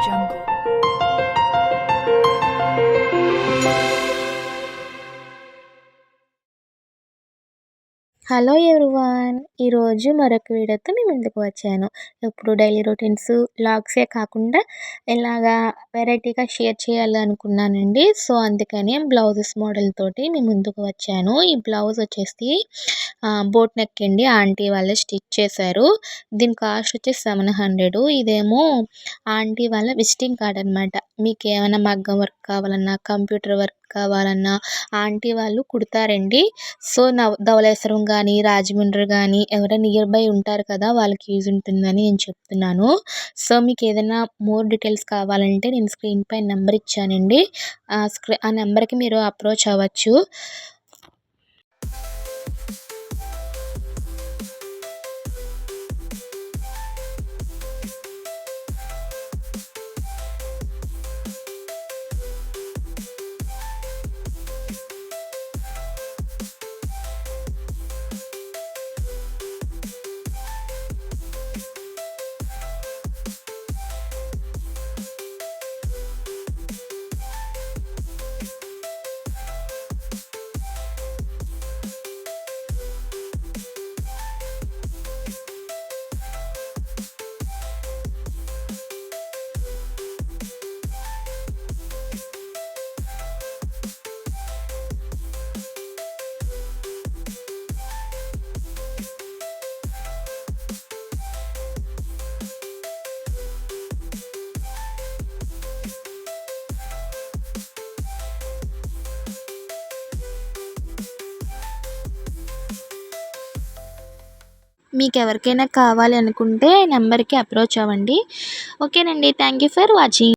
jungle. Hello everyone. ఈరోజు మరొక వీడియోతో మీ ముందుకు వచ్చాను. ఇప్పుడు డైలీ రొటీన్స్ వ్లాగ్సే కాకుండా ఇలాగా వెరైటీగా షేర్ చేయాలనుకున్నానండి. సో అందుకని బ్లౌజెస్ మోడల్ తోటి మీ ముందుకు వచ్చాను. ఈ బ్లౌజ్ వచ్చేసి బోట్ నెక్ అండి. ఆంటీ వాళ్ళే స్టిచ్ చేశారు. దీని కాస్ట్ వచ్చేసి 700. ఇదేమో ఆంటీ వాళ్ళ విజిటింగ్ కార్డ్ అనమాట. మీకు ఏమైనా మగ్గం వర్క్ కావాలన్నా, కంప్యూటర్ వర్క్ కావాలన్నా ఆంటీ వాళ్ళు కుడతారండి. సో ధవళేశ్వరం కానీ, రాజమండ్రి కానీ ఎవరైనా నియర్ బై ఉంటారు కదా, వాళ్ళకి యూజ్ ఉంటుందని నేను చెప్తున్నాను. సో మీకు ఏదైనా మోర్ డీటెయిల్స్ కావాలంటే నేను స్క్రీన్ పైన నెంబర్ ఇచ్చానండి. ఆ నెంబర్కి మీరు అప్రోచ్ అవ్వచ్చు. మీకు ఎవరికైనా కావాలి అనుకుంటే నెంబర్కి అప్రోచ్ అవ్వండి. ఓకేనండి. Thank you for watching.